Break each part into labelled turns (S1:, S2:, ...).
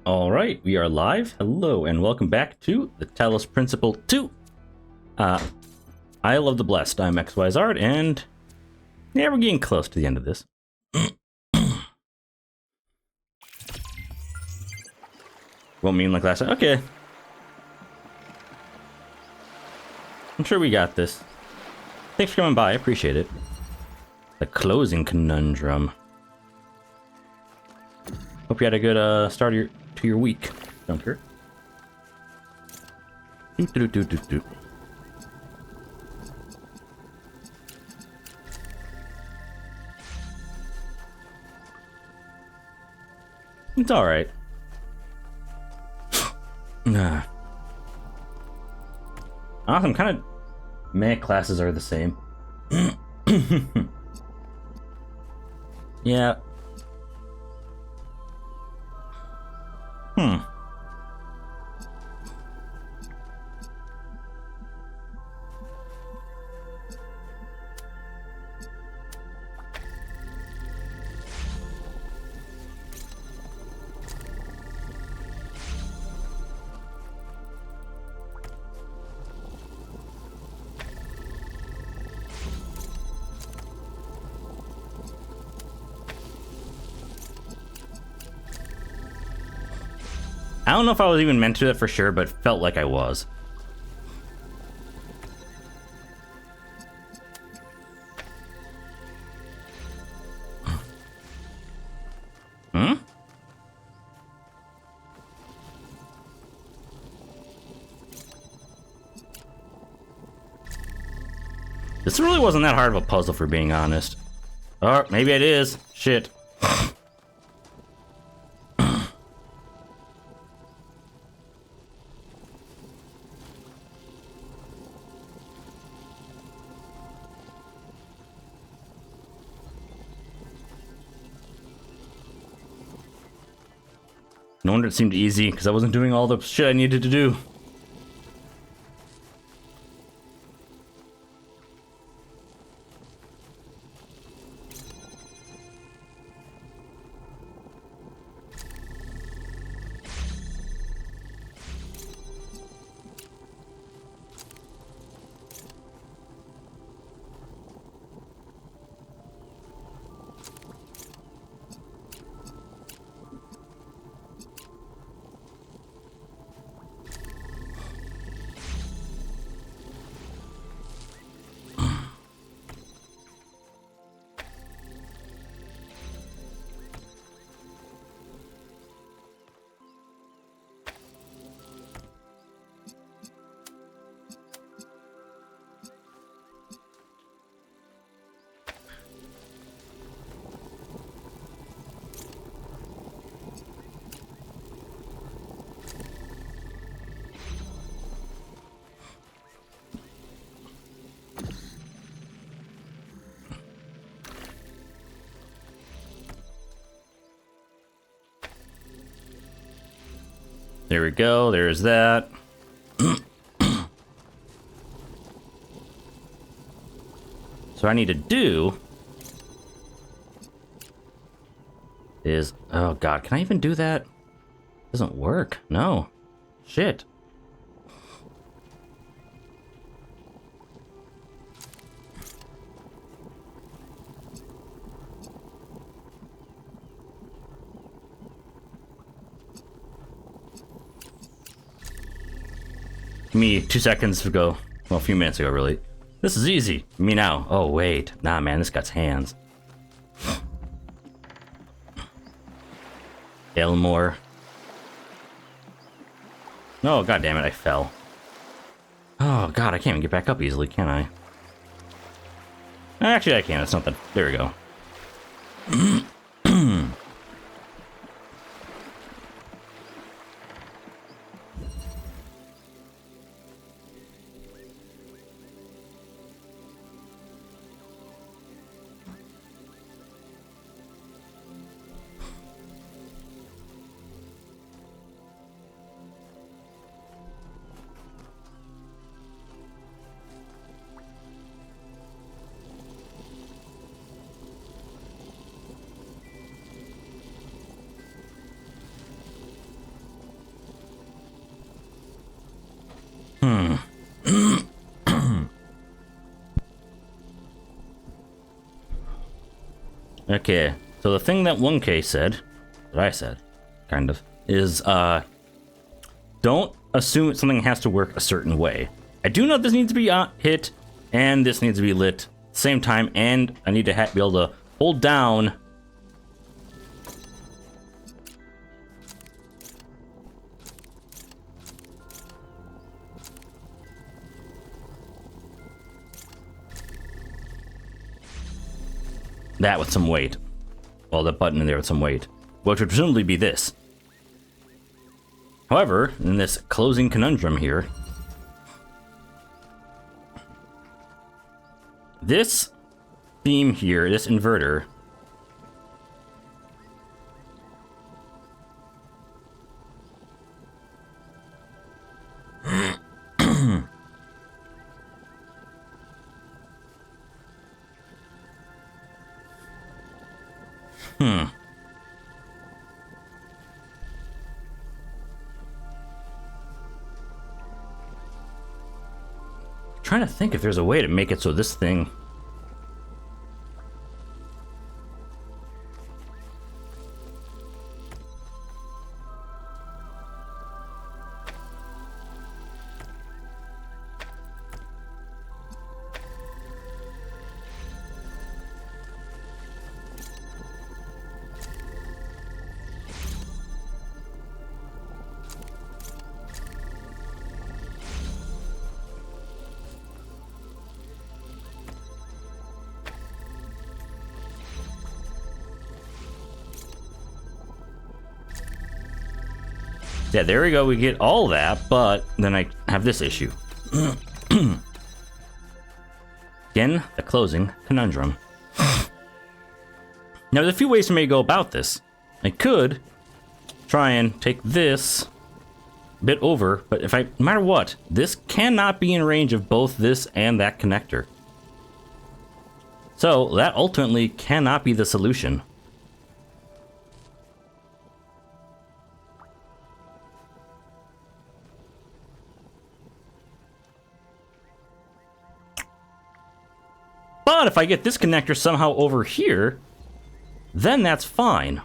S1: Alright, we are live. Hello, and welcome back to the Talos Principle 2. Isle of the Blessed. I'm XYZard, and yeah, we're getting close to the end of this. Won't mean like last time. Okay. I'm sure we got this. Thanks for coming by, I appreciate it. The closing conundrum. Hope you had a good start to your week, Dunker. It's alright. Nah. Awesome, kind of meh classes are the same. Yeah. I don't know if I was even meant to do that for sure, but felt like I was. Hmm? This really wasn't that hard of a puzzle, for being honest. Or maybe it is. Shit. No wonder it seemed easy, because I wasn't doing all the shit I needed to do. There we go, there's that. So what I need to do is, oh god, can I even do that? Doesn't work, no. Shit. Me 2 seconds ago, well, a few minutes ago, really. This is easy. Me now. Oh, wait. Nah, man, this guy's hands. Elmore. Oh, god damn it, I fell. Oh, god, I can't even get back up easily, can I? Actually, I can. It's not that. There we go. Okay, so the thing that 1K said, that I said, kind of, is don't assume something has to work a certain way. I do know this needs to be hit, and this needs to be lit at the same time, and I need to be able to hold down that with some weight. Well, that button in there with some weight, which would presumably be this. However, in this closing conundrum here, this beam here, this inverter, trying to think if there's a way to make it so this thing... Yeah, there we go, we get all that, but then I have this issue. Again, the closing conundrum. Now, there's a few ways for me to go about this. I could try and take this bit over, but no matter what, this cannot be in range of both this and that connector. So, that ultimately cannot be the solution. But if I get this connector somehow over here, then that's fine.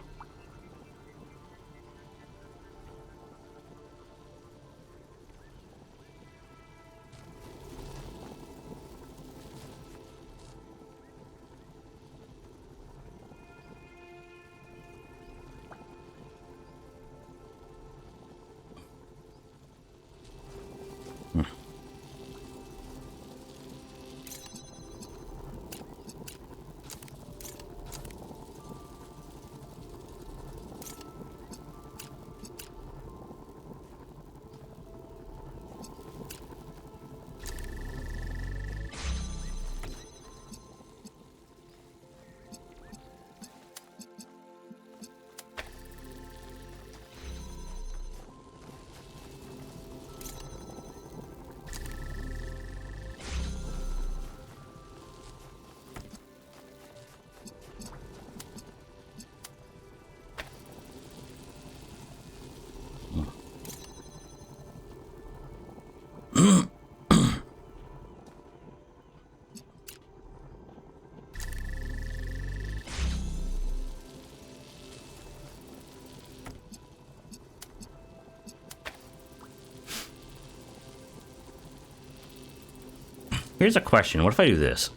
S1: Here's a question. What if I do this?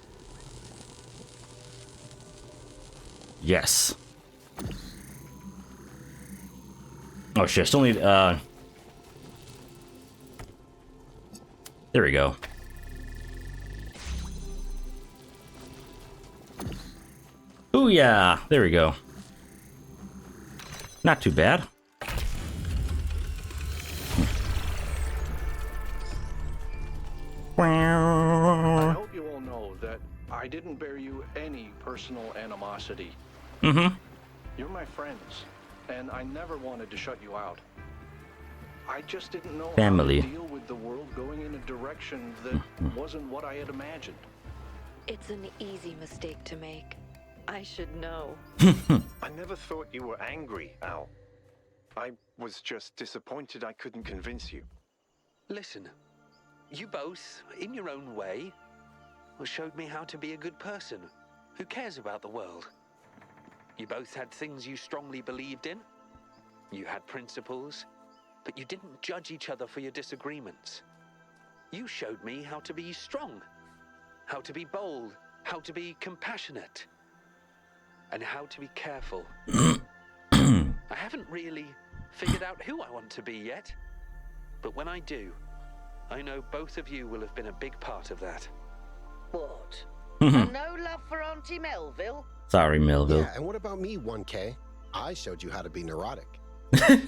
S1: Yes. Oh shit, I still need, there we go. Ooh yeah, there we go. Not too bad.
S2: I hope you all know that I didn't bear you any personal animosity.
S1: Mm-hmm.
S2: You're my friends, and I never wanted to shut you out. I just didn't know
S1: Family.
S2: how to deal with the world going in a direction that wasn't what I had imagined.
S3: It's an easy mistake to make. I should know.
S4: I never thought you were angry, Al. I was just disappointed I couldn't convince you.
S5: Listen, you both, in your own way, showed me how to be a good person who cares about the world. You both had things you strongly believed in. You had principles, but you didn't judge each other for your disagreements. You showed me how to be strong, how to be bold, how to be compassionate, and how to be careful. I haven't really figured out who I want to be yet, but when I do, I know both of you will have been a big part of that.
S6: What? No love for Auntie Melville?
S1: Sorry, Melville.
S7: Yeah, and what about me, 1K? I showed you how to be neurotic.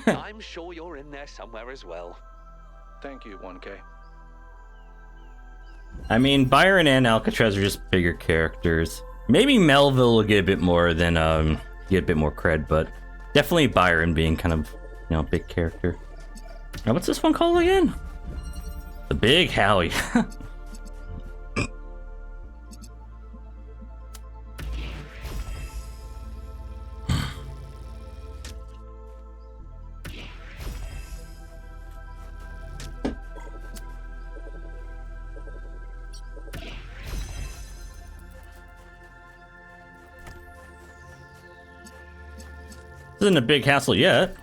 S5: I'm sure you're in there somewhere as well.
S2: Thank you, 1K.
S1: I mean, Byron and Alcatraz are just bigger characters. Maybe Melville will get a bit more than get a bit more cred, but definitely Byron being kind of, you know, a big character. Now, what's this one called again? The Big Howie. This isn't a big hassle yet.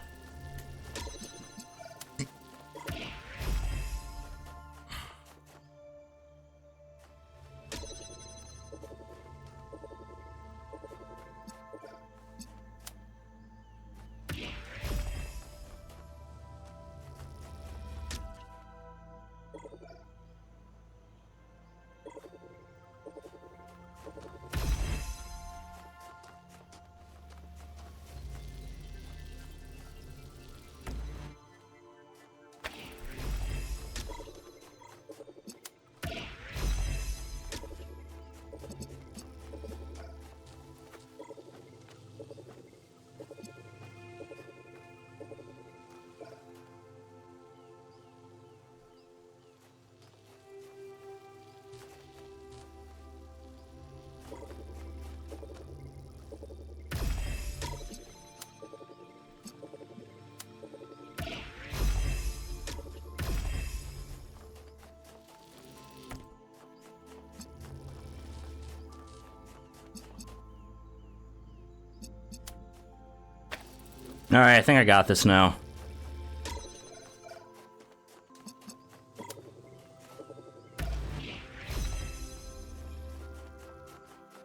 S1: Alright, I think I got this now.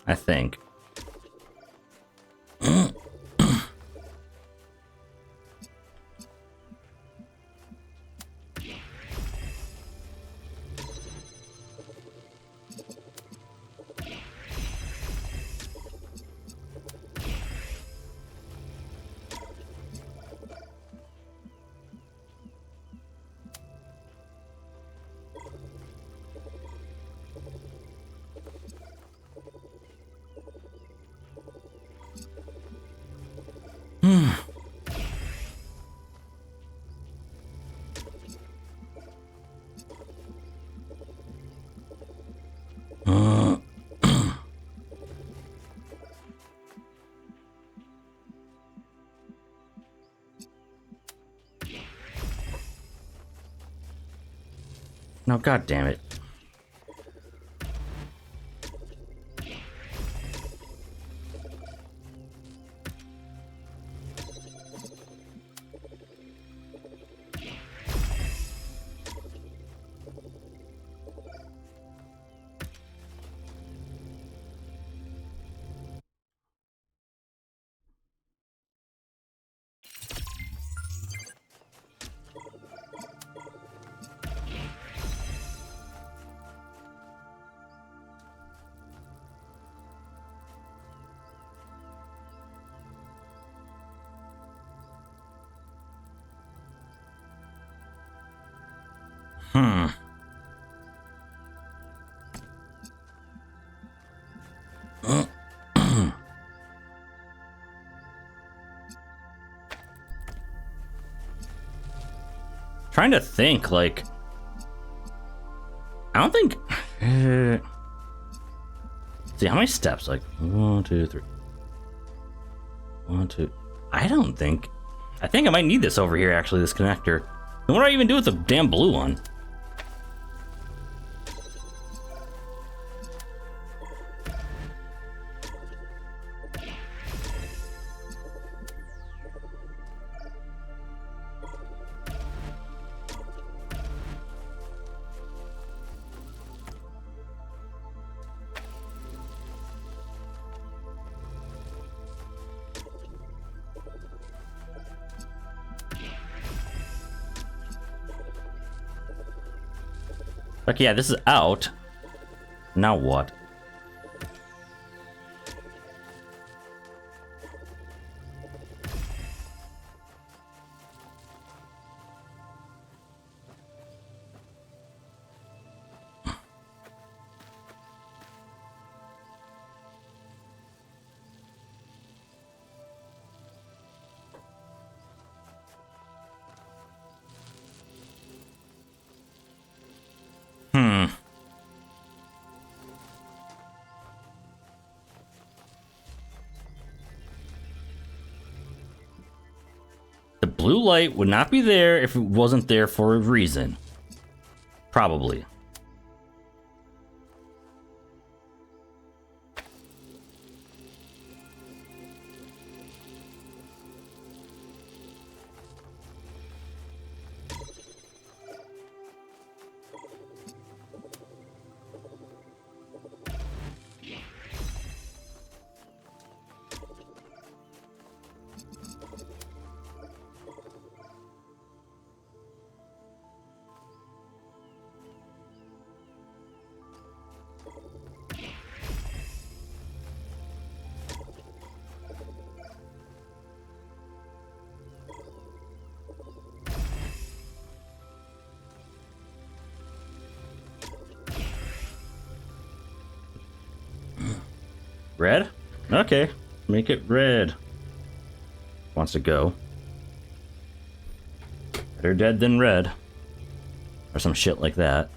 S1: I think. No, god damn it. Trying to think, like, I don't think. See how many steps? Like 1, 2, 3. 1, 2. I don't think. I think I might need this over here. Actually, this connector. And what do I even do with the damn blue one? Okay, yeah, this is out. Now what? The blue light would not be there if it wasn't there for a reason. Probably. Red? Okay. Make it red. Wants to go. Better dead than red. Or some shit like that.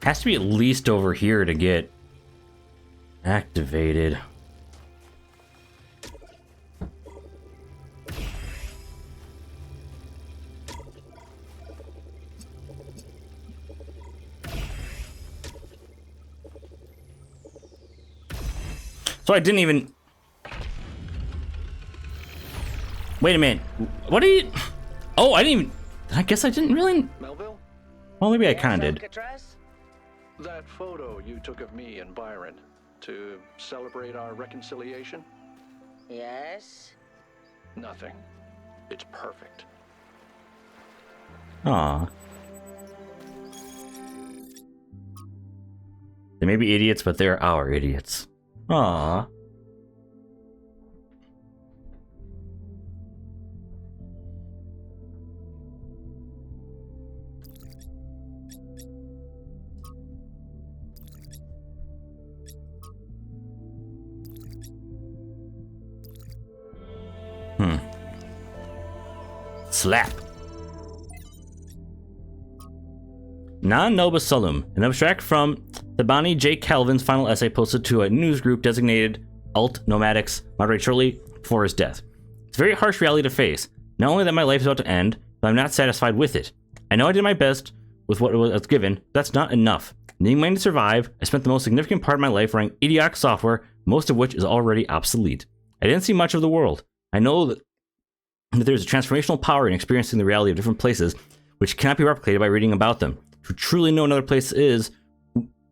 S1: Has to be at least over here to get activated. So I didn't even... Wait a minute. What are you... Oh, I didn't even... I guess I didn't really...
S2: Melville?
S1: Well, maybe I kind of did.
S6: Alcatraz?
S2: That photo you took of me and Byron to celebrate our reconciliation?
S6: Yes.
S2: Nothing. It's perfect.
S1: Aw. They may be idiots, but they're our idiots. Aw. Slap. Non Nobis Solum, an abstract from Thabani J. Calvin's final essay posted to a news group designated Alt Nomadics, moderate shortly before his death. It's a very harsh reality to face. Not only that my life is about to end, but I'm not satisfied with it. I know I did my best with what was given, but that's not enough. Needing money to survive, I spent the most significant part of my life running idiotic software, most of which is already obsolete. I didn't see much of the world. I know that there's a transformational power in experiencing the reality of different places, which cannot be replicated by reading about them. To truly know another place is,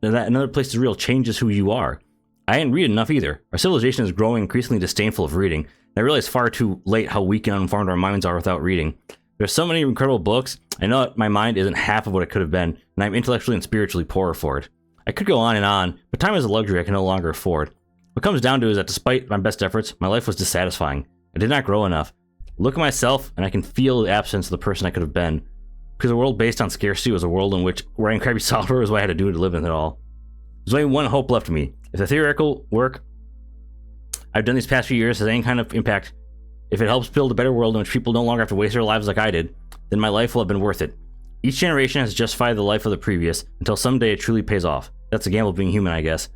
S1: that another place is real changes who you are. I didn't read enough either. Our civilization is growing increasingly disdainful of reading, and I realize far too late how weak and uninformed our minds are without reading. There's so many incredible books, I know that my mind isn't half of what it could have been, and I'm intellectually and spiritually poorer for it. I could go on, but time is a luxury I can no longer afford. What comes down to is that despite my best efforts, my life was dissatisfying. I did not grow enough. Look at myself, and I can feel the absence of the person I could have been. Because a world based on scarcity was a world in which writing crappy software was what I had to do to live in it all. There's only one hope left to me. If the theoretical work I've done these past few years has any kind of impact, if it helps build a better world in which people no longer have to waste their lives like I did, then my life will have been worth it. Each generation has justified the life of the previous until someday it truly pays off. That's the gamble of being human, I guess.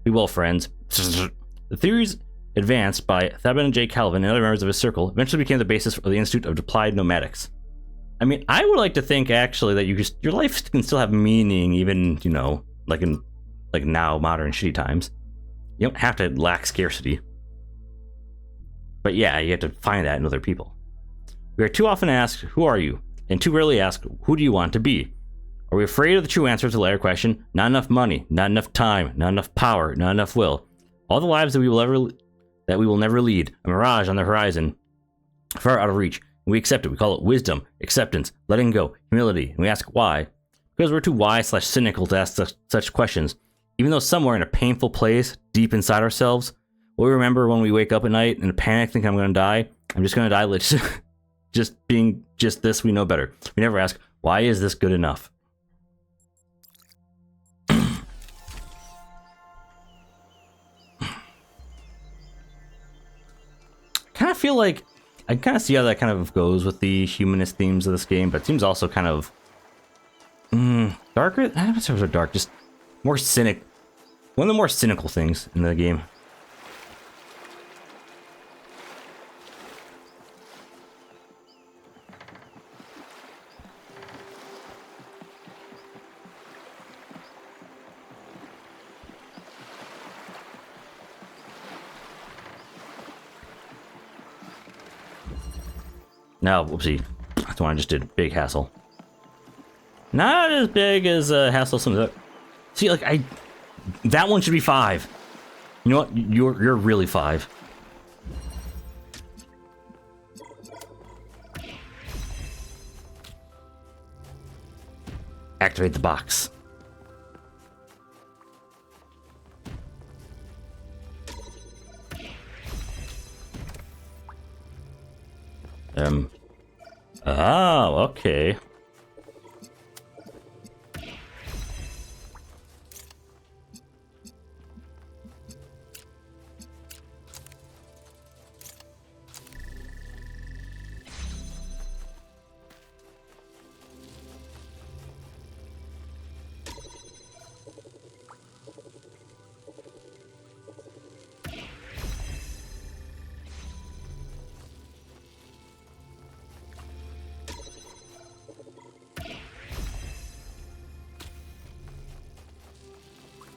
S1: Be well, friends. The theories advanced by Thabin J. Calvin and other members of his circle eventually became the basis for the Institute of Applied Nomadics. I mean, I would like to think actually that your life can still have meaning, even, you know, like in now, modern shitty times. You don't have to lack scarcity. But yeah, you have to find that in other people. We are too often asked, who are you? And too rarely asked, who do you want to be? Are we afraid of the true answer to the latter question? Not enough money, not enough time, not enough power, not enough will. All the lives that we will never lead, a mirage on the horizon, far out of reach. And we accept it. We call it wisdom, acceptance, letting go, humility. And we ask why. Because we're too wise/cynical to ask such questions. Even though somewhere in a painful place, deep inside ourselves, we remember when we wake up at night in a panic thinking I'm going to die. I'm just going to die. Let's just being just this, we know better. We never ask, why is this good enough? Kind of feel like I kind of see how that kind of goes with the humanist themes of this game, but it seems also kind of darker. I don't know if it was dark, just more cynic. One of the more cynical things in the game. Now, whoopsie, that's the one I just did. Big hassle. Not as big as hassle. Some of that. See, like that one should be 5. You know what? You're really 5. Activate the box. Oh, okay.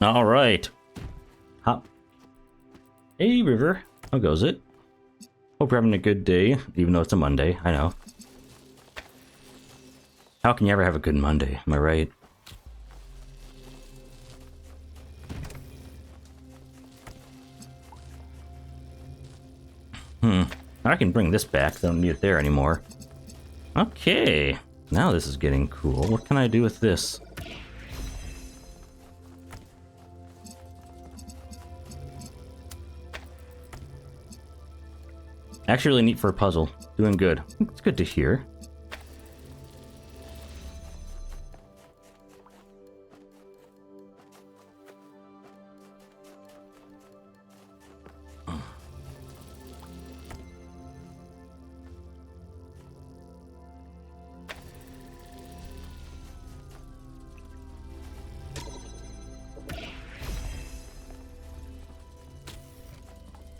S1: All right. Hop. Hey, River. How goes it? Hope you're having a good day, even though it's a Monday. I know. How can you ever have a good Monday? Am I right? I can bring this back. I don't need it there anymore. Okay. Now this is getting cool. What can I do with this? Actually really neat for a puzzle. Doing good. It's good to hear.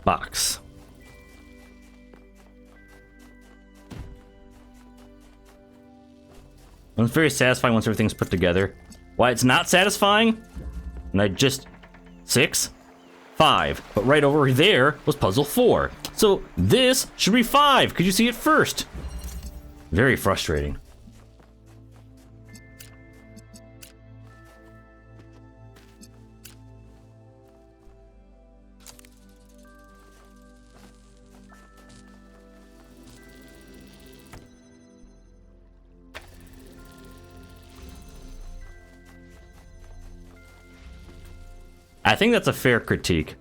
S1: Box. It's very satisfying once everything's put together. Why it's not satisfying? And I just 6, 5, but right over there was puzzle 4. So this should be 5. Could you see it first? Very frustrating. I think that's a fair critique.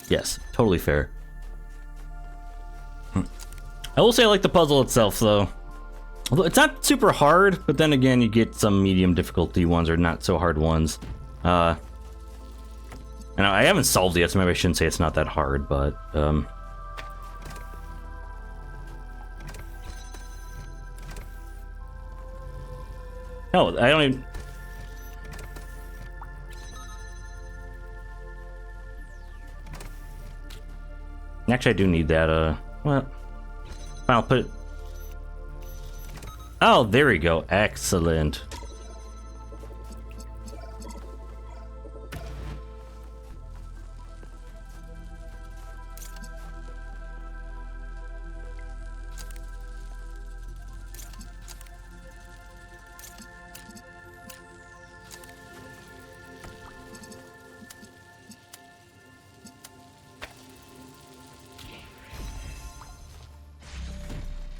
S1: Yes, totally fair. I will say I like the puzzle itself, though. Although it's not super hard, but then again, you get some medium difficulty ones or not so hard ones. And I haven't solved it yet, so maybe I shouldn't say it's not that hard, but no, I don't even. Actually, I do need that. Well, I'll put it. Oh, there we go. Excellent.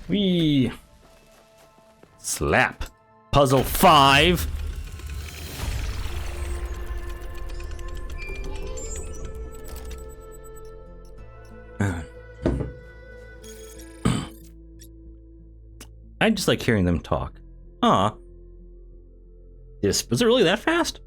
S1: Wee. Slap. Puzzle 5. I just like hearing them talk. Aw. Was it really that fast?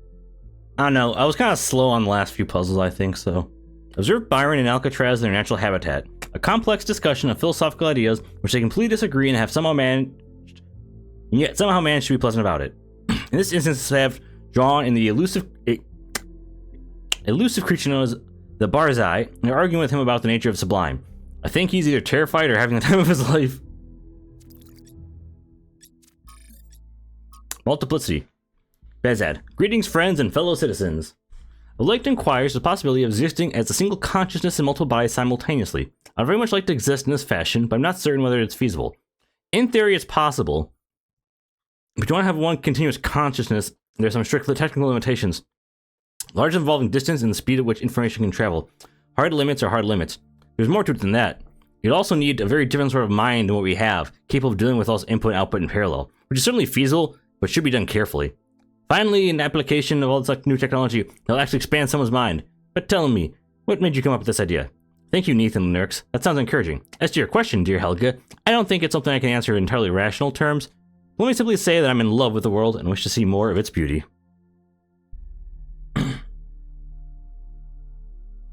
S1: I don't know. I was kind of slow on the last few puzzles, I think, so. Observe Byron and Alcatraz in their natural habitat. A complex discussion of philosophical ideas which they completely disagree and have somehow managed to be pleasant about it. In this instance, they have drawn in the elusive creature known as the Barzai, and they're arguing with him about the nature of sublime. I think he's either terrified or having the time of his life. Multiplicity. Bezad. Greetings, friends and fellow citizens. I would like to inquire the possibility of existing as a single consciousness in multiple bodies simultaneously. I'd very much like to exist in this fashion, but I'm not certain whether it's feasible. In theory, it's possible, but you want to have one continuous consciousness. There's some strict technical limitations, largely involving distance and the speed at which information can travel. Hard limits are hard limits. There's more to it than that. You'd also need a very different sort of mind than what we have, capable of dealing with all this input and output in parallel, which is certainly feasible, but should be done carefully. Finally, an application of all this new technology that'll actually expand someone's mind. But tell me, what made you come up with this idea? Thank you, Nathan Nurks. That sounds encouraging. As to your question, dear Helga, I don't think it's something I can answer in entirely rational terms. Let me simply say that I'm in love with the world and wish to see more of its beauty.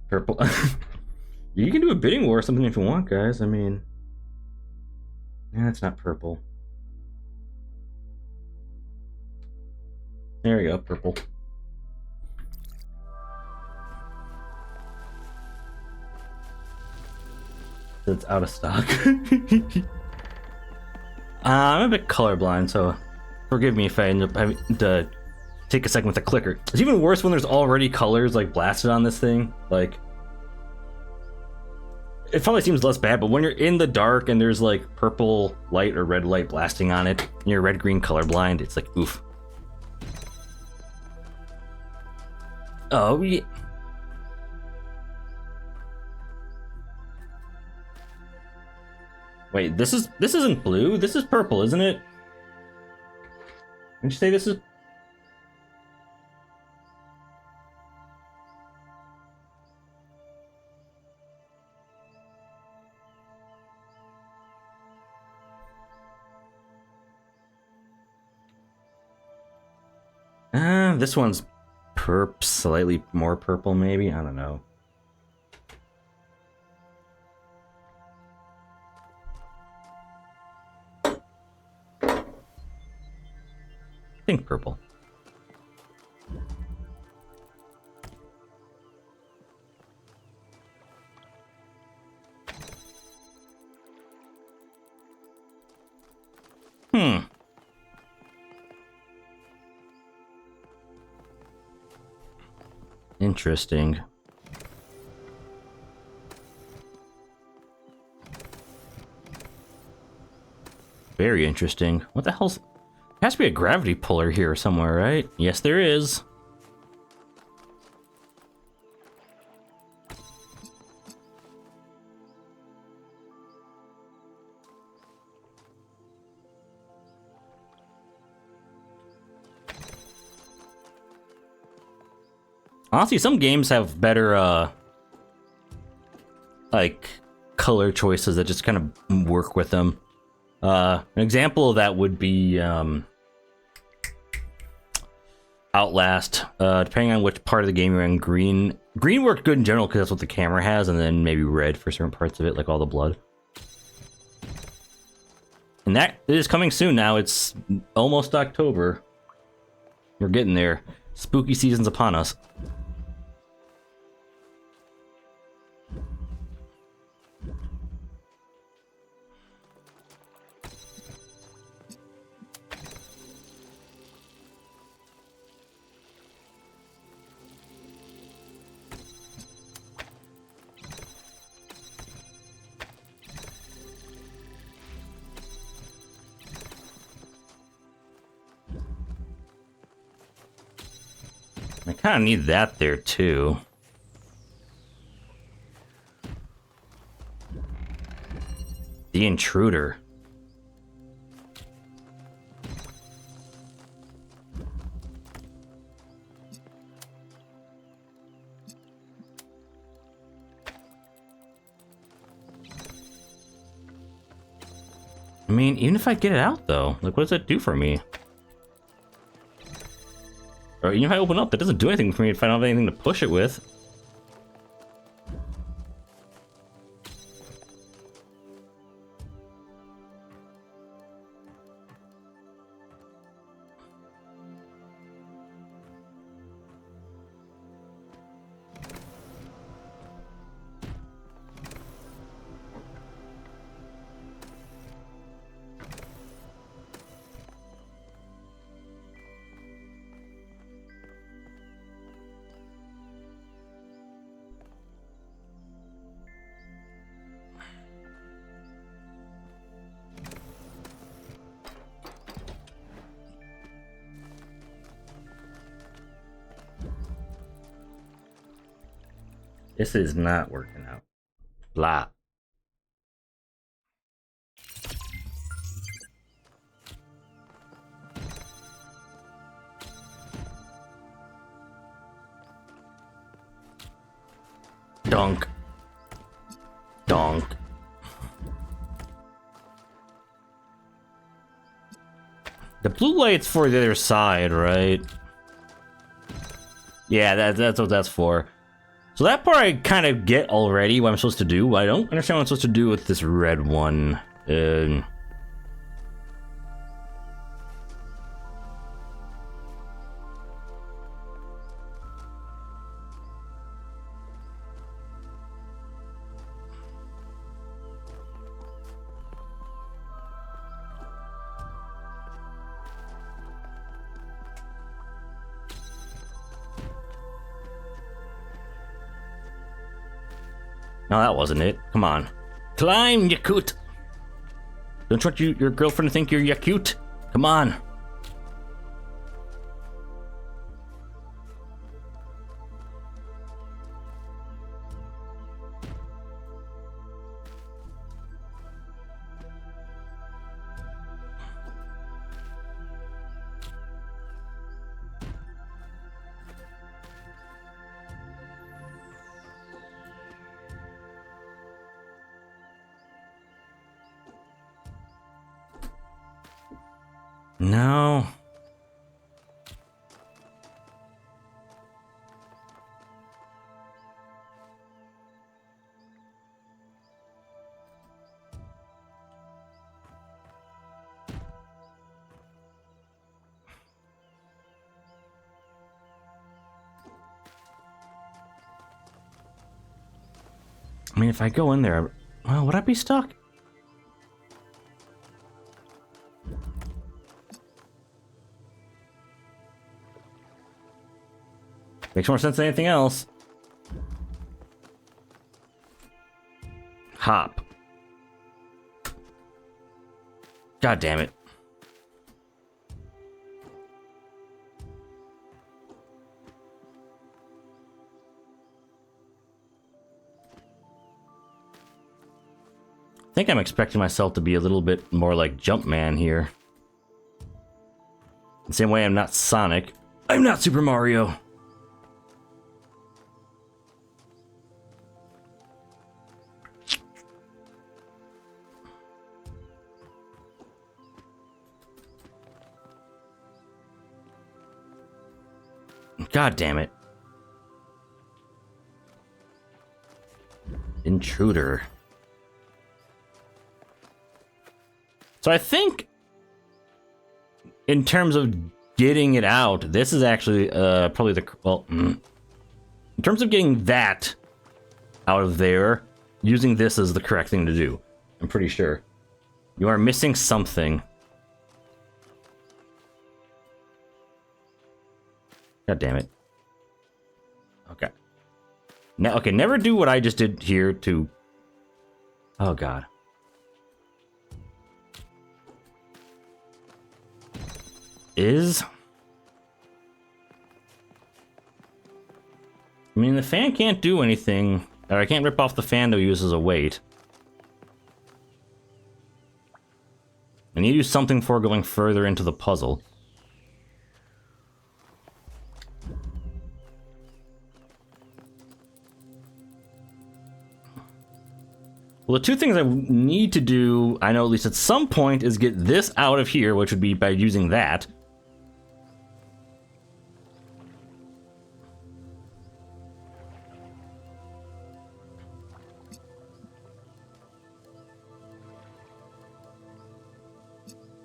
S1: Purple. You can do a bidding war or something if you want, guys. I mean... Yeah, it's not purple. There we go, purple. It's out of stock. I'm a bit colorblind, so forgive me if I end up having to take a second with the clicker. It's even worse when there's already colors like blasted on this thing. Like, it probably seems less bad, but when you're in the dark and there's like purple light or red light blasting on it, and you're red-green colorblind, it's like, oof. Oh, yeah. Wait, this isn't blue. This is purple, isn't it? Didn't you say this is? This one's slightly more purple, maybe? I don't know. I think purple. Interesting. Very interesting. What the hell's... There has to be a gravity puller here somewhere, right? Yes, there is. Honestly, some games have better, like, color choices that just kind of work with them. An example of that would be, Outlast. Depending on which part of the game you're in, green Green worked good in general because that's what the camera has, and then maybe red for certain parts of it, like all the blood. And that is coming soon now. It's almost October. We're getting there. Spooky season's upon us. I kind of need that there too. The intruder. I mean, even if I get it out though, like what does that do for me? Or even if I open up, that doesn't do anything for me if I don't have anything to push it with. This is not working out. Blah. Donk. Donk. The blue light's for the other side, right? Yeah, that's what that's for. So that part I kind of get already, what I'm supposed to do. I don't understand what I'm supposed to do with this red one. No, that wasn't it. Come on. Climb, Yakut! Don't you want your girlfriend to think you're Yakut? Come on. No. I mean, if I go in there, well, would I be stuck? Makes more sense than anything else. Hop. God damn it. I think I'm expecting myself to be a little bit more like Jumpman here. The same way I'm not Sonic. I'm not Super Mario. God damn it. intruder. So I think, in terms of getting it out, this is actually probably the in terms of getting that out of there, using this is the correct thing to do. I'm pretty sure. You are missing something. God damn it. Okay. Now, okay, never do what I just did here to... Oh, God. I mean, the fan can't do anything. Or I can't rip off the fan to use as a weight. I need to do something before going further into the puzzle. Well, the two things I need to do, I know at least at some point, is get this out of here, which would be by using that.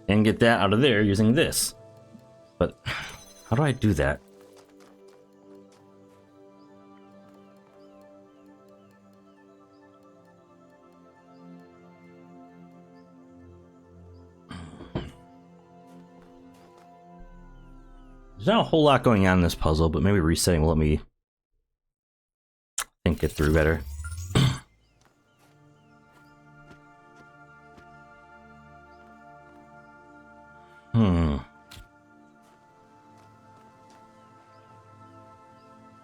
S1: And get that out of there using this. But how do I do that? There's not a whole lot going on in this puzzle, but maybe resetting will let me think it through better.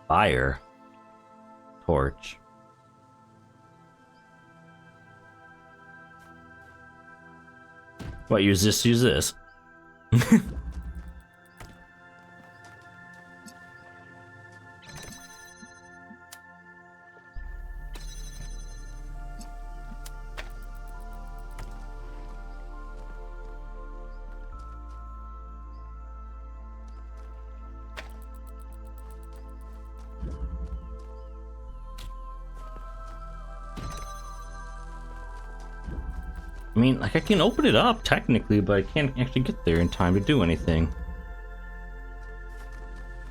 S1: Fire. Torch. What, use this, use this? I mean, like, I can open it up, technically, but I can't actually get there in time to do anything.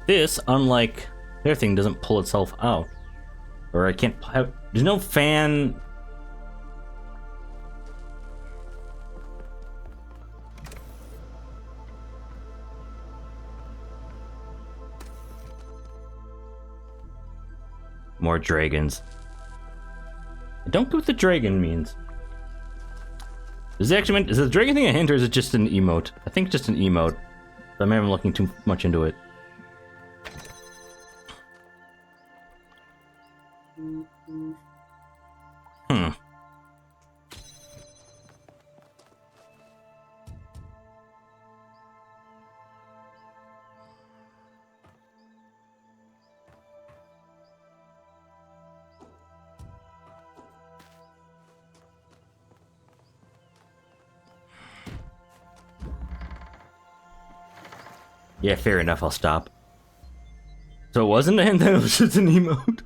S1: This, unlike their thing, doesn't pull itself out. Or I can't have... There's no fan... More dragons. I don't get what the dragon means. Is it actually meant, is the dragon thing a hint or is it just an emote? I think it's just an emote. But maybe I'm looking too much into it. Yeah, fair enough, I'll stop. So it wasn't a hint, then it was just an emote?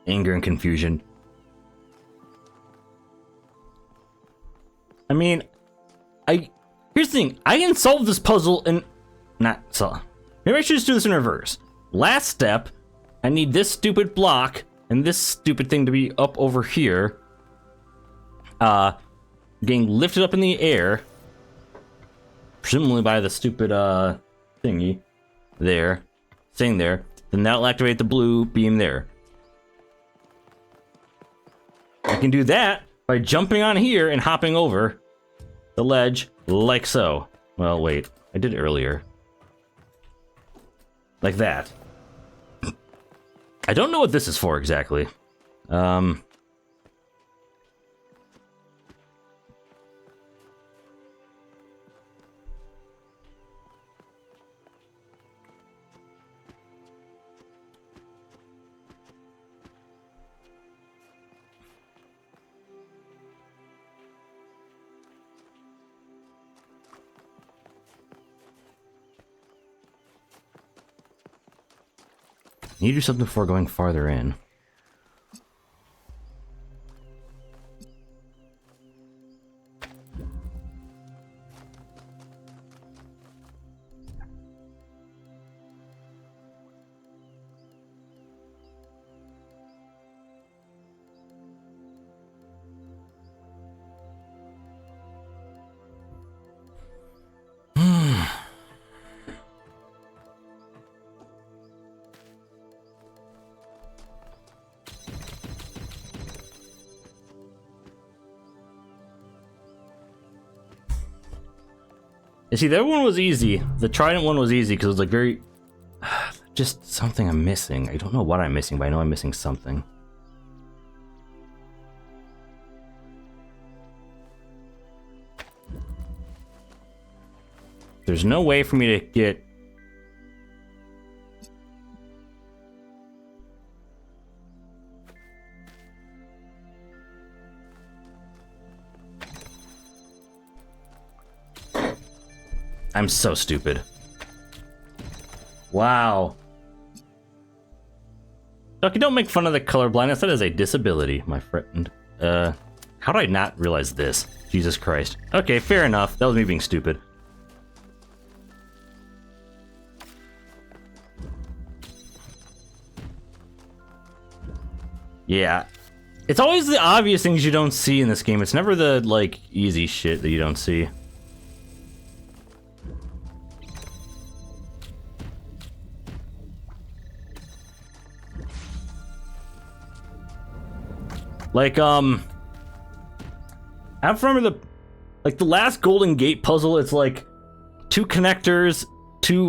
S1: Anger and confusion. I mean, here's the thing. I can solve this puzzle and not solve. Maybe I should just do this in reverse. Last step, I need this stupid block and this stupid thing to be up over here. Getting lifted up in the air. Presumably by the stupid thingy. There. Staying there. Then that'll activate the blue beam there. I can do that by jumping on here and hopping over the ledge like so. Well, wait. I did it earlier. Like that. I don't know what this is for exactly. Need to do something before going farther in. You see, that one was easy. The Trident one was easy because it was like very... just something I'm missing. I don't know what I'm missing, but I know I'm missing something. There's no way for me to get... I'm so stupid. Wow. Okay, don't make fun of the color blindness. That is a disability, my friend. How did I not realize this? Jesus Christ. Okay, fair enough. That was me being stupid. Yeah. It's always the obvious things you don't see in this game. It's never the, like, easy shit that you don't see. Like, I remember the last Golden Gate puzzle, it's like 2 connectors, 2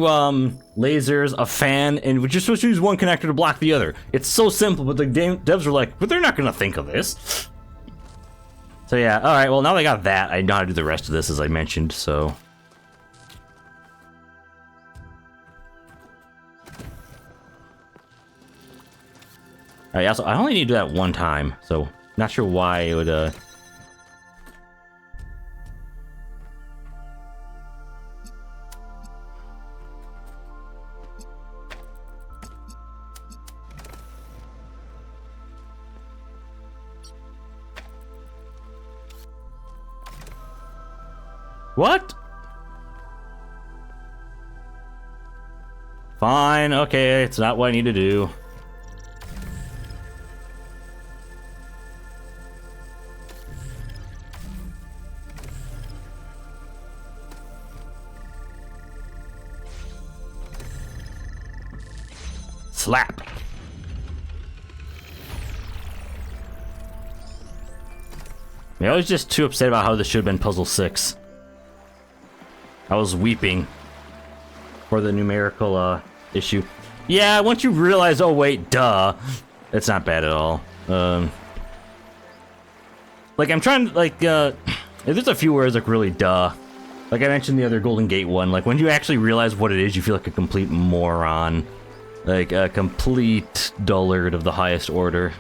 S1: lasers, a fan, and we're just supposed to use one connector to block the other. It's so simple, but the game devs were like, but they're not gonna think of this. So yeah, alright, well now they got that, I know how to do the rest of this as I mentioned, so... Alright, also, I only need to do that one time, so not sure why it would, What? Fine, okay, it's not what I need to do. Slap. I was just too upset about how this should have been puzzle 6. I was weeping for the numerical issue. Yeah, once you realize, oh wait, duh, it's not bad at all. Like I'm trying to like there's a few words like really duh. Like I mentioned the other Golden Gate one. Like when you actually realize what it is, you feel like a complete moron, like a complete dullard of the highest order.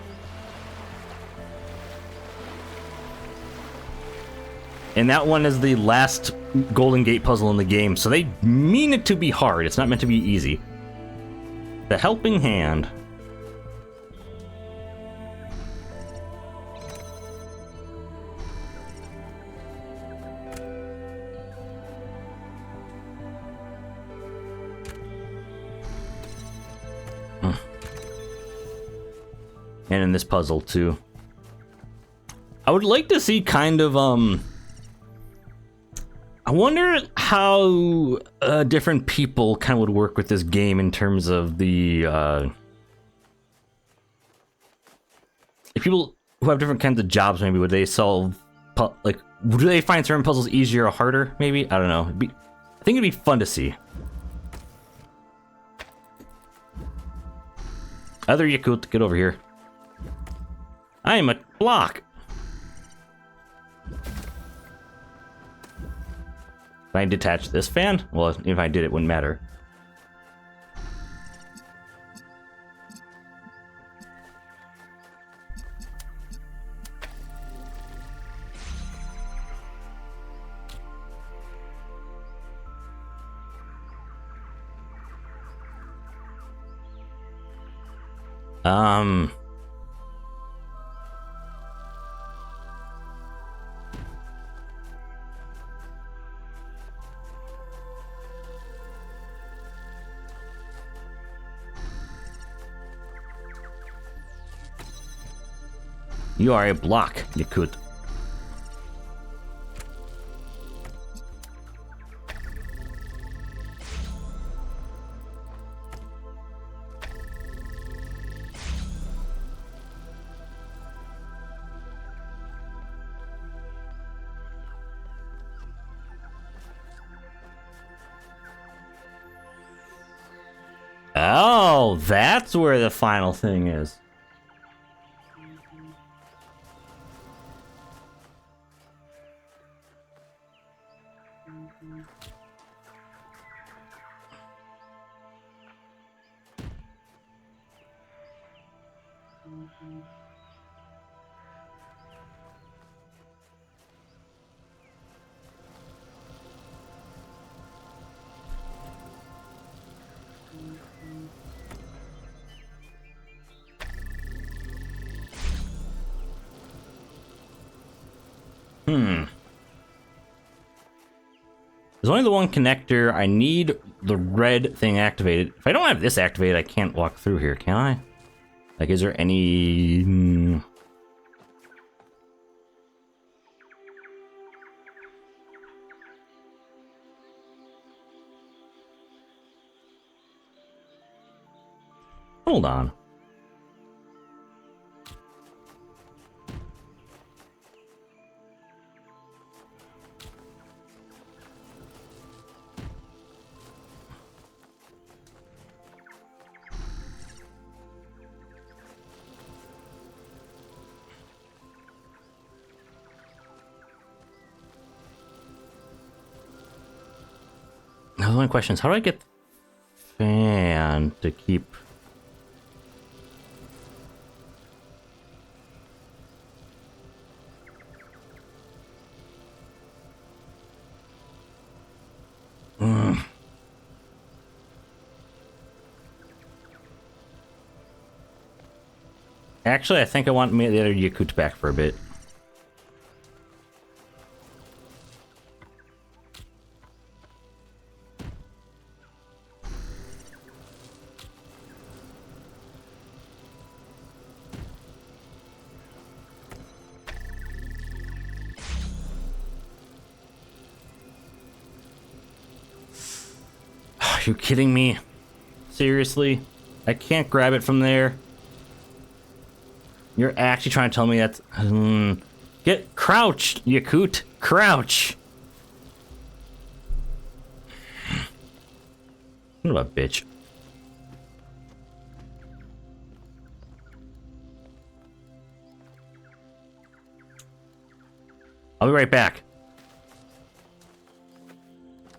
S1: And that one is the last Golden Gate puzzle in the game, so they mean it to be hard. It's not meant to be easy. The Helping Hand. And in this puzzle, too. I would like to see kind of, I wonder how different people kind of would work with this game in terms of the if people who have different kinds of jobs, maybe would they solve like do they find certain puzzles easier or harder? Maybe I don't know. I think it'd be fun to see. Other Yakut, get over here. I am a block. Can I detach this fan? Well, if I did, it wouldn't matter. Um... You are a block, Yakut. Oh, that's where the final thing is. There's only the one connector. I need the red thing activated. If I don't have this activated, I can't walk through here, can I? Like, is there any... Hold on. Now the only question is, how do I get the fan to keep... Actually, I think I want the other Yakut back for a bit. Are you kidding me? Seriously? I can't grab it from there? You're actually trying to tell me that's... Get crouched, Yakut! Crouch! What a bitch. I'll be right back.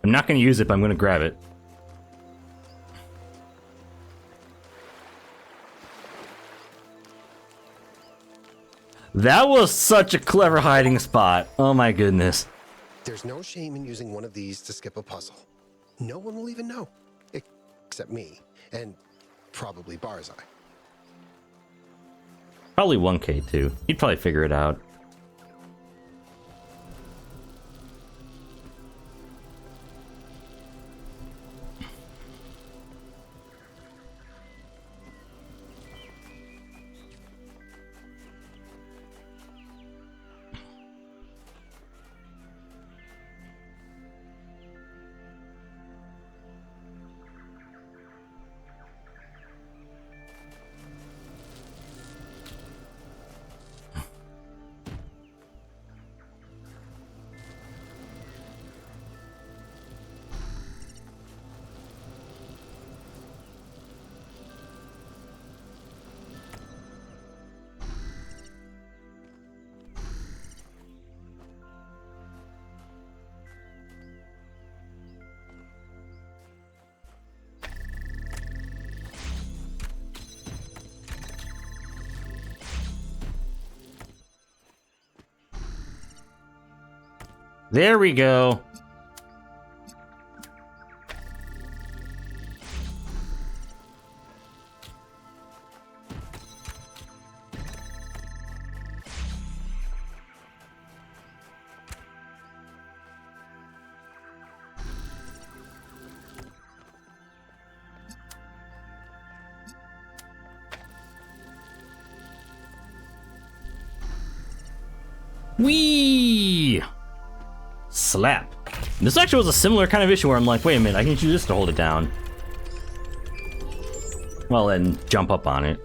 S1: I'm not going to use it, but I'm going to grab it. That was such a clever hiding spot. Oh my goodness.
S7: There's no shame in using one of these to skip a puzzle. No one will even know. Except me. And probably Barzai.
S1: Probably 1K too. He'd probably figure it out. There we go. Whee! Slap. This actually was a similar kind of issue where I'm like, wait a minute, I can use this to hold it down. Well, then jump up on it.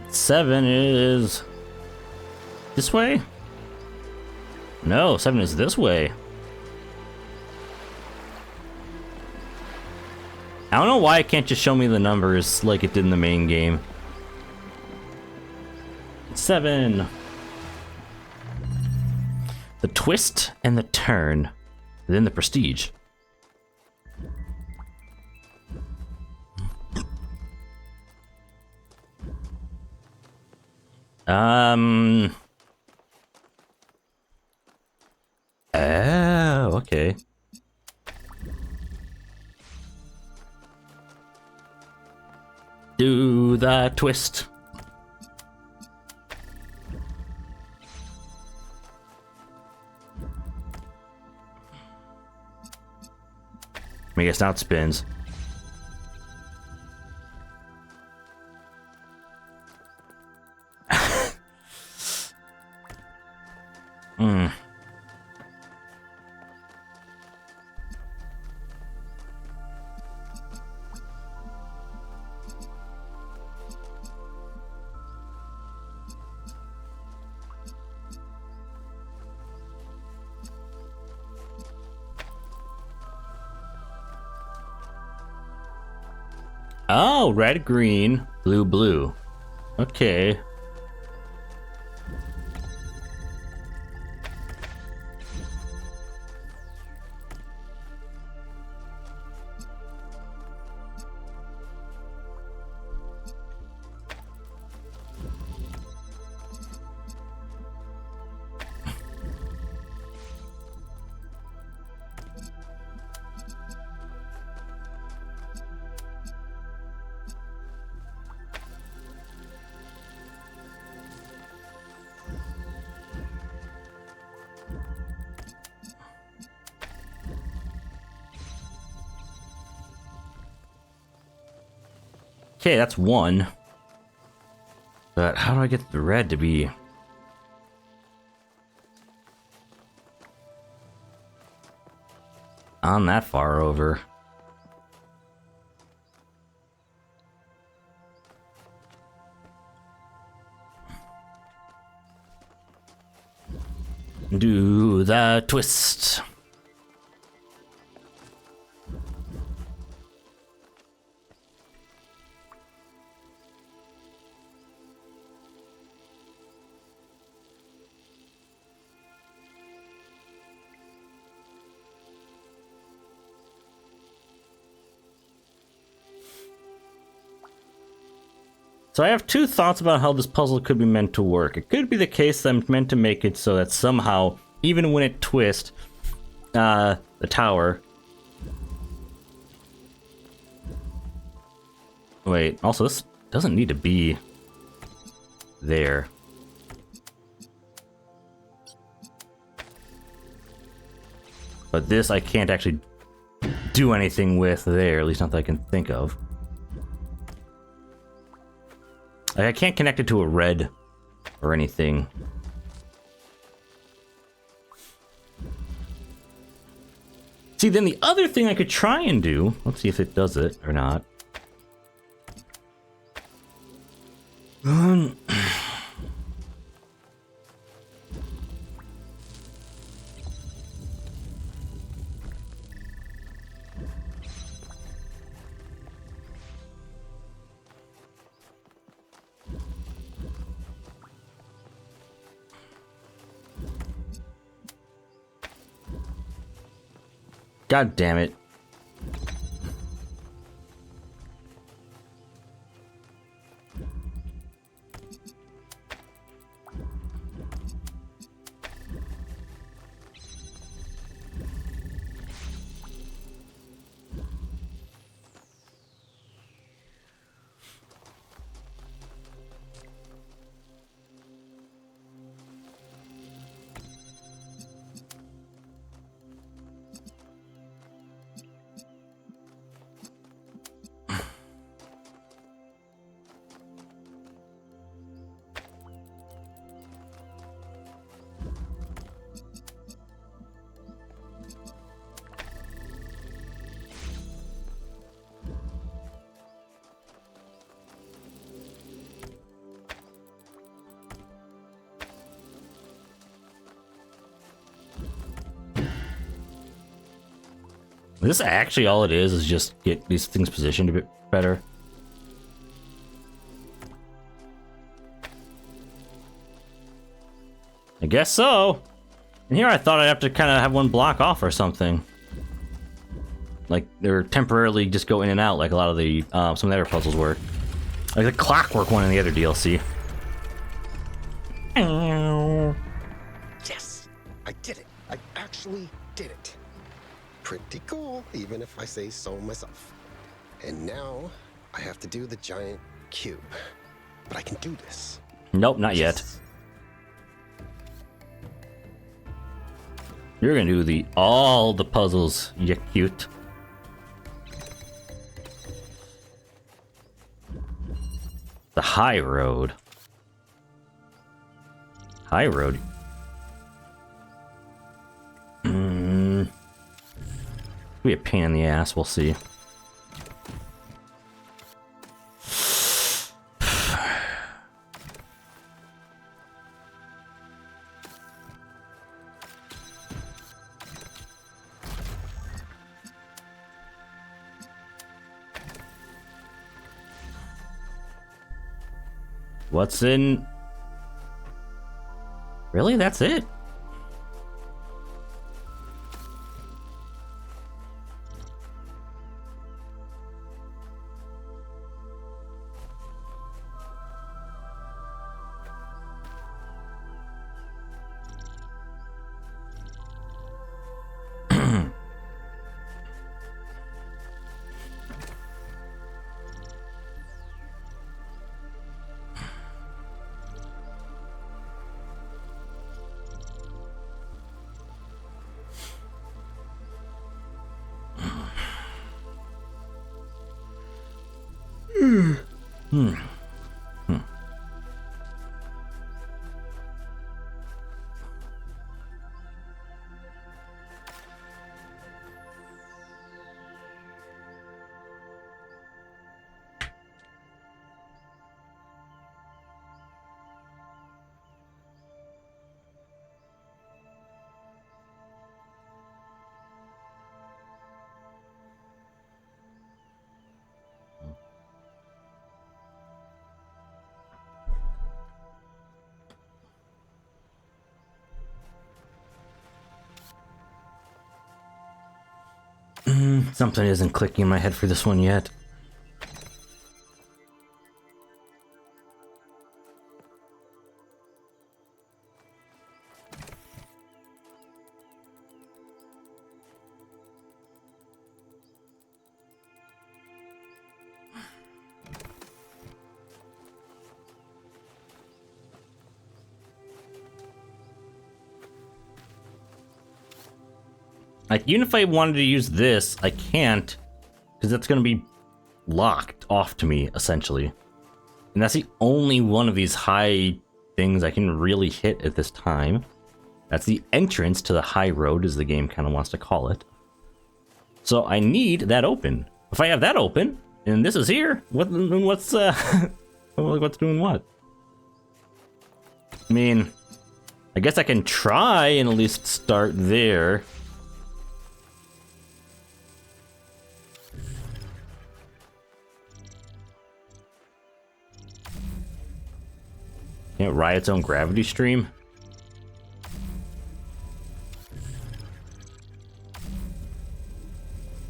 S1: Seven is this way? No, 7 is this way. I don't know why it can't just show me the numbers like it did in the main game. 7. The twist and the turn. Then the prestige. Oh, okay. Do the twist. I guess now it spins. Oh, red, green, blue, blue. Okay. Okay, that's 1. But how do I get the red to be... on that far over? Do the twist. So I have 2 thoughts about how this puzzle could be meant to work. It could be the case that I'm meant to make it so that somehow, even when it twists, the tower... Wait, also this doesn't need to be there. But this I can't actually do anything with there, at least not that I can think of. Like, I can't connect it to a red or anything. See, then the other thing I could try and do, let's see if it does it or not. God damn it. This actually all it is just get these things positioned a bit better. I guess so. And here I thought I'd have to kind of have one block off or something. Like they're temporarily just go in and out like a lot of the some of the other puzzles were. Like the clockwork one in the other DLC.
S7: Yes, I did it. I actually did it. Pretty cool, even if I say so myself. And now I have to do the giant cube. But I can do this.
S1: Nope, not yet. You're gonna do all the puzzles, you cute. The high road. High road. Be a pain in the ass, we'll see. What's in? Really? That's it? Something isn't clicking in my head for this one yet. Like, even if I wanted to use this, I can't, because that's going to be locked off to me, essentially. And that's the only one of these high things I can really hit at this time. That's the entrance to the high road, as the game kind of wants to call it. So I need that open. If I have that open, and this is here, what's what's doing what? I mean, I guess I can try and at least start there. Can't ride its own gravity stream?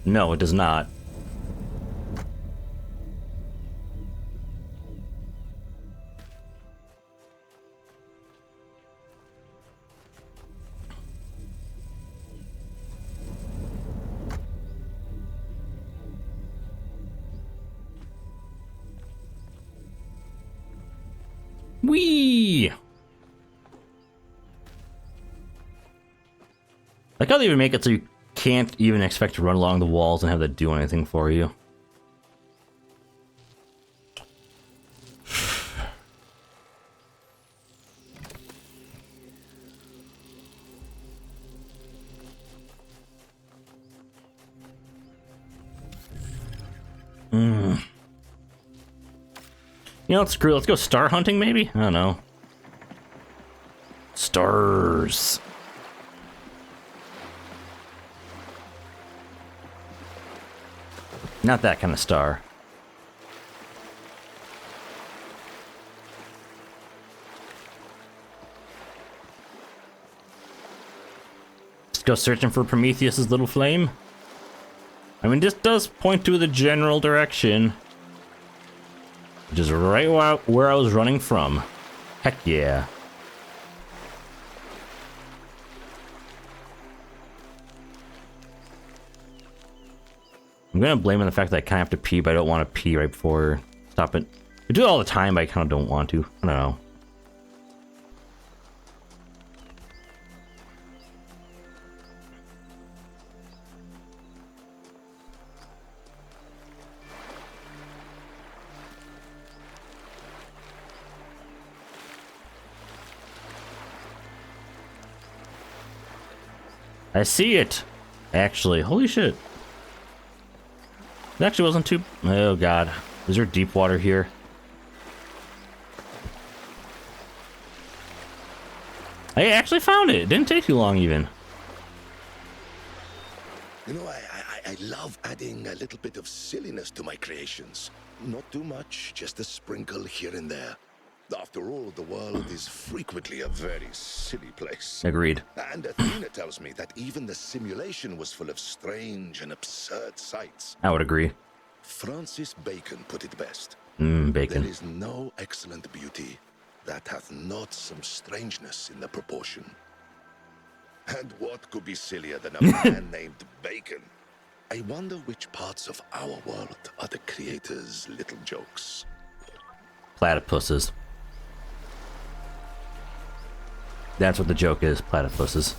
S1: No, it does not. Whee! Like how they even make it so you can't even expect to run along the walls and have that do anything for you. You know, screw it. Let's go star hunting, maybe? I don't know. Stars. Not that kind of star. Let's go searching for Prometheus's little flame. I mean, this does point to the general direction. Which is right where I was running from. Heck yeah. I'm gonna blame on the fact that I kind of have to pee, but I don't want to pee right before stopping. I do it all the time, but I kind of don't want to. I don't know. I see it! Actually, holy shit. It actually wasn't too... Oh god. Is there deep water here? I actually found it! It didn't take too long even.
S8: You know, I love adding a little bit of silliness to my creations. Not too much, just a sprinkle here and there. After all, the world is frequently a very silly place.
S1: Agreed.
S8: And Athena tells me that even the simulation was full of strange and absurd sights.
S1: I would agree.
S8: Francis Bacon put it best.
S1: Bacon.
S8: There is no excellent beauty that hath not some strangeness in the proportion. And what could be sillier than a man named Bacon? I wonder which parts of our world are the creator's little jokes.
S1: Platypuses. That's what the joke is, platypuses.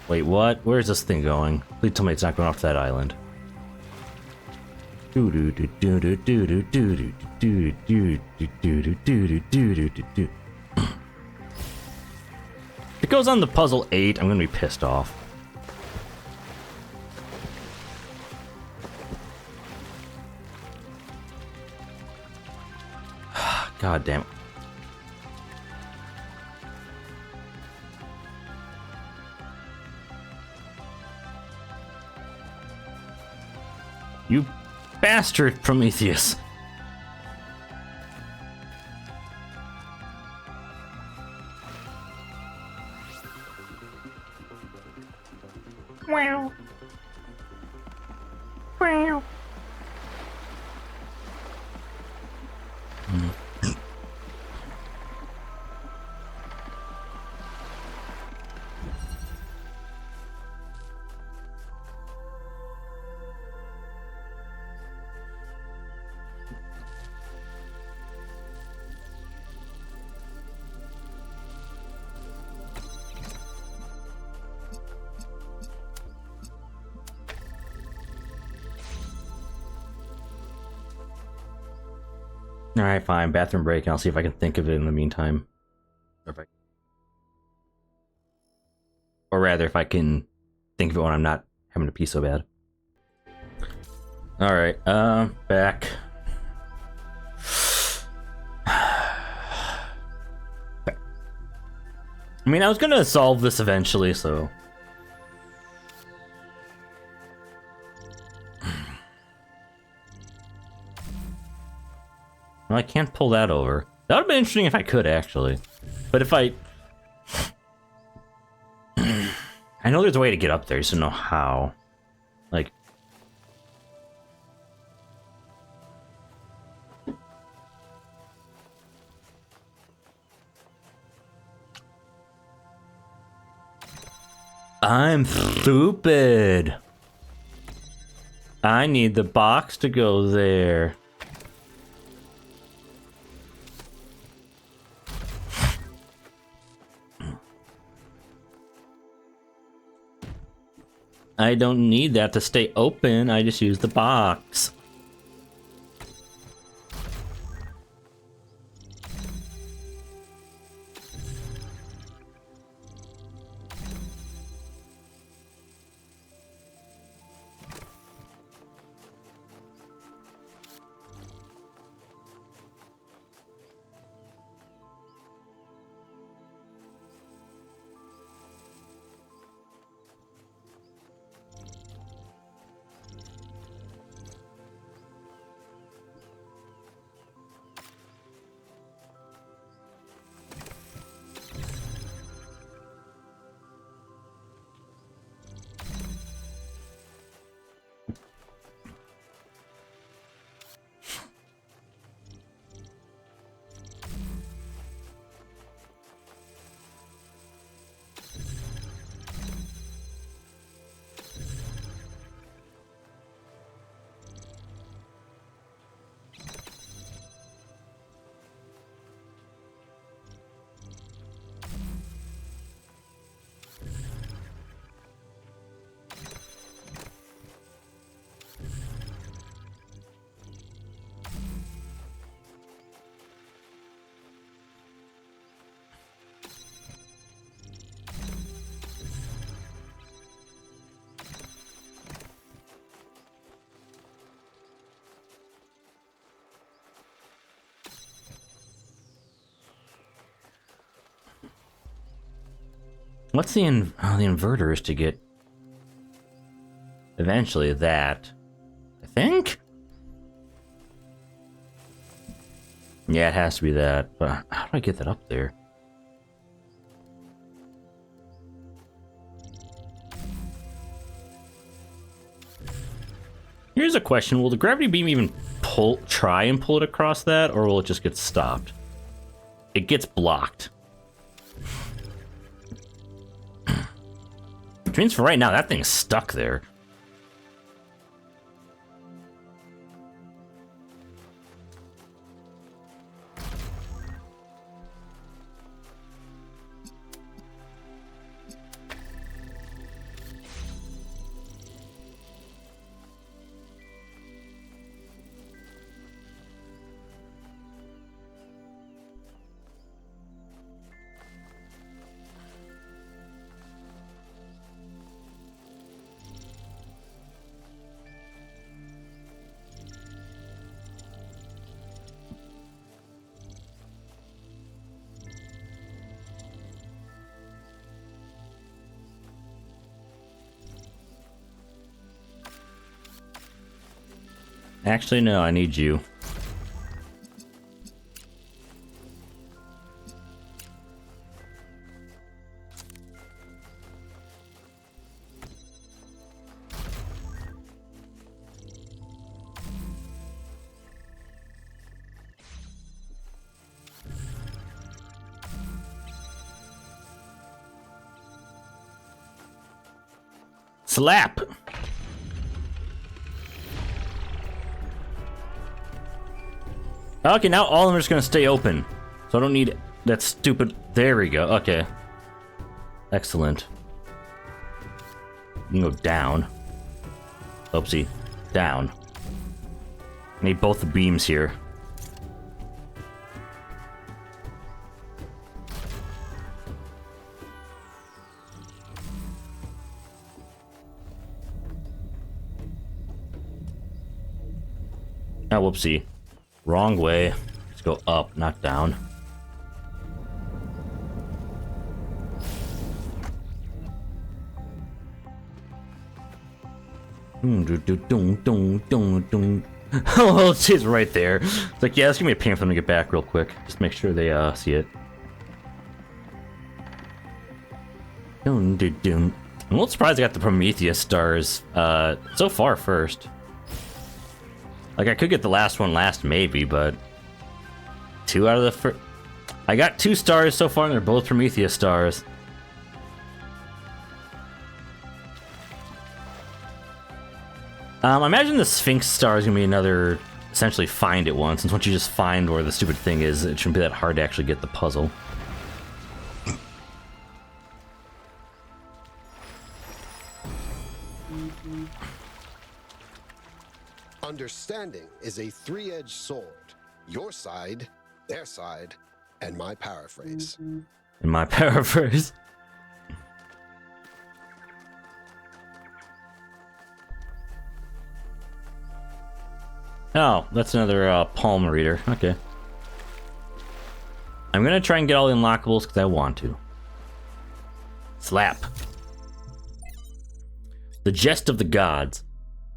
S1: Wait, what? Where's this thing going? Please tell me it's not going off to that island. If it goes on the puzzle 8, I'm gonna be pissed off. God damn it. You bastard, Prometheus. Wow. Wow. Alright, fine. Bathroom break, and I'll see if I can think of it in the meantime. Or rather, if I can think of it when I'm not having to pee so bad. Alright, back. I mean, I was gonna solve this eventually, so... Well, I can't pull that over. That would have been interesting if I could, actually. But if I... I know there's a way to get up there, I just don't know how. Like, I'm stupid. I need the box to go there. I don't need that to stay open. I just use the box. What's the inverter is to get eventually that, I think? Yeah, it has to be that, but how do I get that up there? Here's a question, will the gravity beam even try and pull it across that, or will it just get stopped? It gets blocked. Which means for right now, that thing's stuck there. Actually, no, I need you. Slap! Okay, now all of them are just gonna stay open. So I don't need that stupid... There we go, okay. Excellent. You can go down. Oopsie. Down. Need both the beams here. Oh, whoopsie. Wrong way. Let's go up, not down. Oh, it's right there. It's like, yeah, let's give me a ping for them to get back real quick. Just make sure they see it. I'm a little surprised I got the Prometheus stars so far first. Like, I could get the last one last, maybe, but 2 out of the first. I got 2 stars so far, and they're both Prometheus stars. I imagine the Sphinx star is gonna be another, essentially find it once, since once you just find where the stupid thing is, it shouldn't be that hard to actually get the puzzle.
S7: Understanding is a 3-edged sword. Your side, their side, and my paraphrase.
S1: In my paraphrase. Oh, that's another palm reader. Okay. I'm gonna try and get all the unlockables because I want to. Slap. The jest of the gods.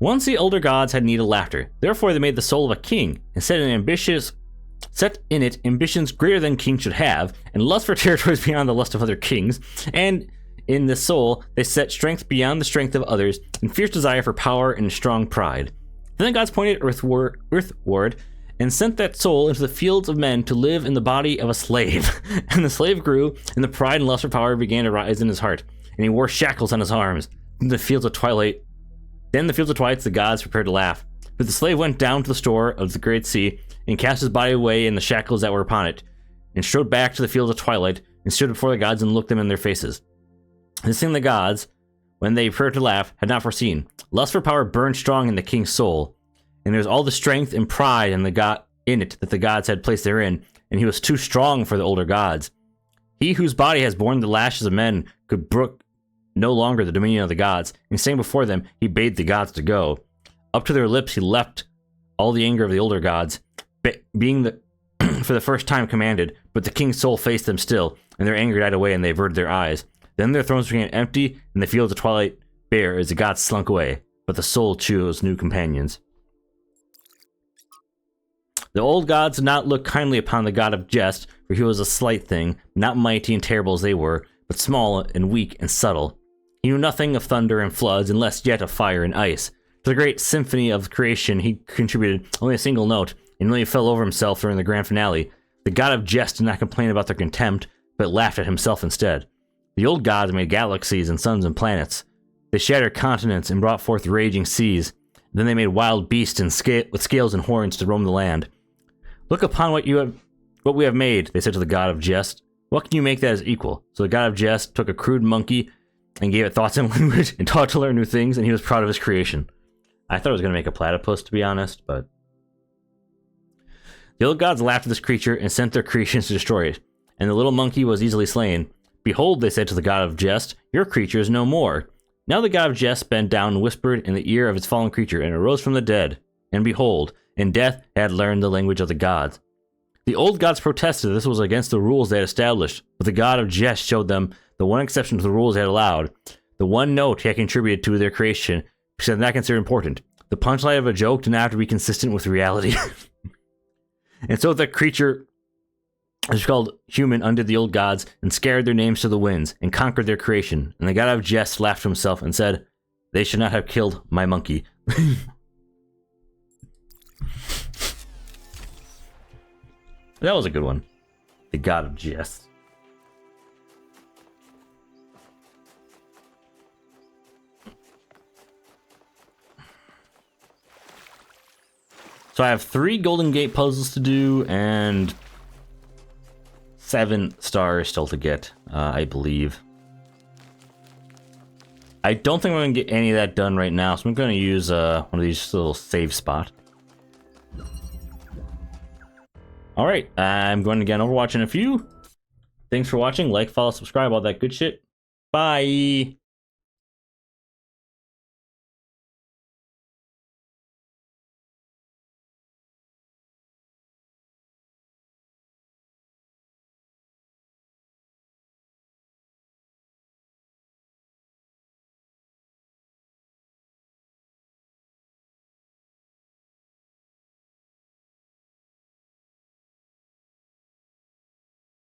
S1: Once the older gods had need of laughter, therefore they made the soul of a king, and set in it ambitions greater than kings should have, and lust for territories beyond the lust of other kings, and in the soul they set strength beyond the strength of others, and fierce desire for power and strong pride. Then the gods pointed earthward, and sent that soul into the fields of men to live in the body of a slave. And the slave grew, and the pride and lust for power began to rise in his heart, and he wore shackles on his arms. In the fields of twilight, the gods prepared to laugh. But the slave went down to the store of the great sea, and cast his body away in the shackles that were upon it, and strode back to the fields of twilight, and stood before the gods and looked them in their faces. This thing the gods, when they prepared to laugh, had not foreseen. Lust for power burned strong in the king's soul, and there was all the strength and pride in it that the gods had placed therein, and he was too strong for the older gods. He whose body has borne the lashes of men could brook no longer the dominion of the gods, and standing before them, he bade the gods to go. Up to their lips he left all the anger of the older gods, being for the first time commanded, but the king's soul faced them still, and their anger died away, and they averted their eyes. Then their thrones became empty, and the fields of twilight bare as the gods slunk away, but the soul chose new companions. The old gods did not look kindly upon the god of jest, for he was a slight thing, not mighty and terrible as they were, but small and weak and subtle. He knew nothing of thunder and floods, and less yet of fire and ice. To the great symphony of creation he contributed only a single note, and nearly fell over himself during the grand finale. The god of jest did not complain about their contempt, but laughed at himself instead. The old gods made galaxies and suns and planets. They shattered continents and brought forth raging seas. Then they made wild beasts with scales and horns to roam the land. Look upon what we have made, they said to the god of jest. What can you make that is equal? So the god of jest took a crude monkey and gave it thoughts and language and taught it to learn new things, and he was proud of his creation. I thought I was going to make a platypus, to be honest, but... The old gods laughed at this creature and sent their creations to destroy it, and the little monkey was easily slain. Behold, they said to the god of jest, your creature is no more. Now the god of jest bent down and whispered in the ear of his fallen creature, and arose from the dead. And behold, in death had learned the language of the gods. The old gods protested that this was against the rules they had established, but the god of jest showed them the one exception to the rules they had allowed, the one note he had contributed to their creation, because they did not consider important. The punchline of a joke did not have to be consistent with reality. And so the creature, which was called human, undid the old gods, and scattered their names to the winds, and conquered their creation. And the god of jest laughed to himself, and said, they should not have killed my monkey. That was a good one. The god of jest. So I have 3 Golden Gate puzzles to do, and 7 stars still to get, I believe. I don't think I'm going to get any of that done right now, so I'm going to use one of these little save spot. Alright, I'm going to get Overwatch in a few. Thanks for watching. Like, follow, subscribe, all that good shit. Bye!